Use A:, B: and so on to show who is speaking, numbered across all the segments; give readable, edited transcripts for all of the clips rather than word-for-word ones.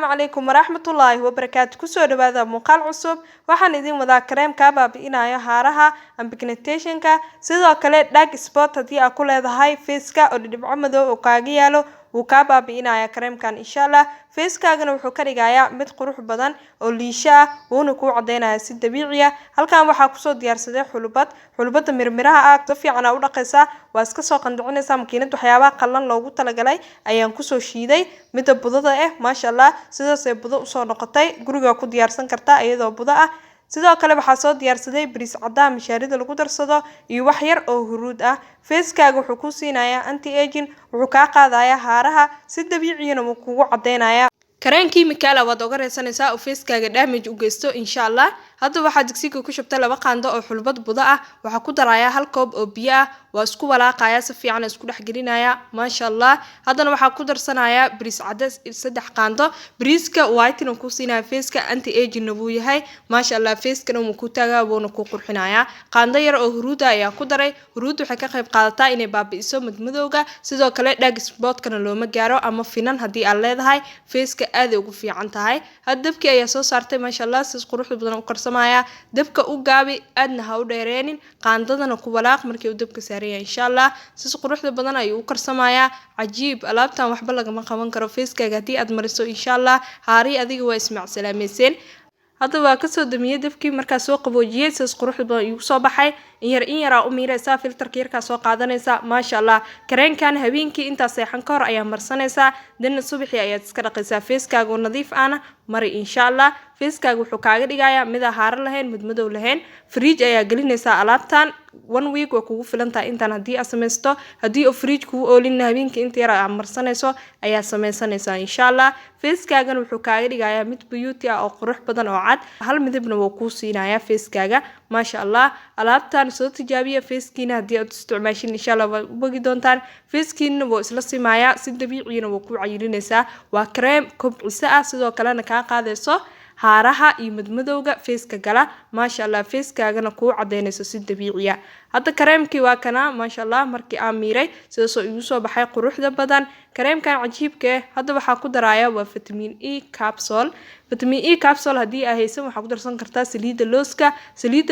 A: Assalaamu calaykum waraxmatullaahi wabarakaatuh. Kusoo dhawaada muuqaal cusub. Waxaan idin wadaa kareemka baabi'inayo haaraha and pigmentation-ka. Sidoo kale dark spot haddii aad ku leedahay face-ka oo dhibco madow oo kaaga yaalo wuu ka baabi'inayaa kareemkan insha Allah. Face-kaagana wuxuu ka dhigayaa mid qurux badan oo liisho ah wuuna ku cadeynayaa si dabiici ah. Halkan waxaa kusoo diyaarsaday xulbada mirmiraha ah si fiican u dhaqaysaa waa iska soo qandacinaysaa makiinad waxyaabaha qalan loogu talagalay ayaan kusoo shiiday midda budada ah maasha Allah sidaas ay budo u soo noqotay guriga ku diyaarsan kartaa iyadoo budo ah. sidoo kale waxaa soo diyaarsaday bariis cadaan mishaarida lagu darsado iyo wax yar oo huruud ah. Face-kaaga wuxuu ku siinayaa anti aging wuxuu ka qaadayaa haaraha si dabiici ah wuu kugu cadeynayaa. Kareen kiimikaal ah waad oga reysanaysaa oo face-kaaga damage u geysto insha Allah. Hadda waxaa digsiga ku shubtay 2 qaando oo xulbad budo ah waxaa ku darayaa 1 koob oo biyo ah waa isku walaaqayaa si fiican isku dhex gelinayaa maasha Allah. Haddana waxaa ku darsanayaa bariis cadays 3 qaando bariiska white inuu ku siinayo face-ka anti aging wuu yahay maasha Allah. Face-kana wuu ku taagaa wuuna ku qurxinayaa. Qaando yar oo huruud ayaa ku daray huruud waxay ka qayb qaadataa inay baabi'iso madmadowga sidoo kale dark spot-kana looma gaaro ama finan haddii aad leedahay face-ka aad ay ugu fiican tahay. Hadda dabkii ayaa soo saartay maasha Allah si qurux badan u karsamaya dabka u gaabi aadna ha u dheereenin qaandadana ku walaaq markii uu dabka saaraya insha Allah si qurux badan ayuu u karsamaya cajiib alaabtan waxba lagama qaban karo face-kaaga haddii aad mariso insha Allah haari adiga waa ismaac salaameyseen. Hadda waa ka soo damiyay dabkii markaa soo qaboojiyay si qurux badan ayuu soo baxay in yar u miiraysaa filterka yarka soo qaadanaysa maasha Allah. Kareenkan habeenkii inta seexan ka hor ayaa marsanaysaa dina subaxii ayaad iska dhaqaysaa face-kaaga oo nadiif ah mari insha Allah. Face-kaaga wuxuu kaaga dhigayaa mid haar lahayn mid madow lahayn. Fridge ayaa gelinaysaa alaabtan 1 week waa kugu filan tahay intaan haddii aad sameysto haddii oo fridge kugu oolin habeenkii inta yar aad marsanayso ayaa sameysanaysaa insha Allah. Face-kaagana wuxuu kaaga dhigayaa mid beauty ah oo qurux badan oo cad hal midabna wuu ku siinayaa face-kaaga maasha Allah. alaabtan soo tijaabiya face-kiina haddii aad isticmaashin insha Allah waa u bogi doontaan. Face-kiina wuu isla simayaa si dabiici ah wuu ku cayilinaysaa waa kareem kobciso ah sidoo kalena ka qaadayso haaraha iyo madmadowga face-ka gala maasha Allah. Face-kaagana ku cadeynayso si dabiici ah. Hadda kareemkii waa kana maasha Allah markii aan miiray sida soo igu soo baxay quruxda badan. Kareemkan cajiibka ah hadda waxaa ku daraaya waa vitamin E capsule. Vitamin E capsule haddii aad haysan waxaa ku darsan kartaa saliida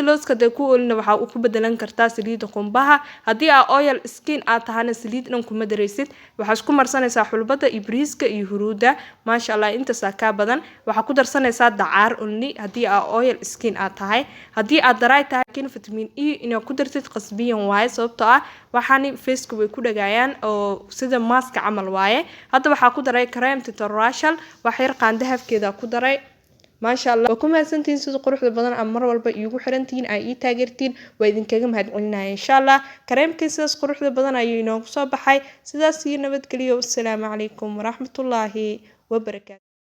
A: looska de ku oolina waxaa ku bedelan kartaa saliida qumbaha. Haddii aad oil skin aad tahana saliid dhan kuma dareysid waxaa isku marsanaysaa xulbada iyo bariiska iyo huruuda maasha Allah intaas ka badan waxaa ku darsanaysaa dacar only haddii aad oil skin aad tahay. Haddii aad dry tahay kin vitamin E inaad ku dartid qasbiyan waaye sababtoo ah waxaani face-ku way ku dhagayaan oo sida mask camal waaye. Hadda waxaa ku daray kareem titorashal wax yar qaando hafkeeda ku daray maasha Allah. Ku mahadsantiin sida quruxda badan ama mar walba iigu xirantiin ay ii taageertiin waa idinkaga mahadcelinayaa insha Allah. Kareemkii sidaas quruxda badan ayuu inoo soo baxay sidaas iyo nabadgelyo. Assalaamu calaykum waraxmatullaahi wabarakaatuh.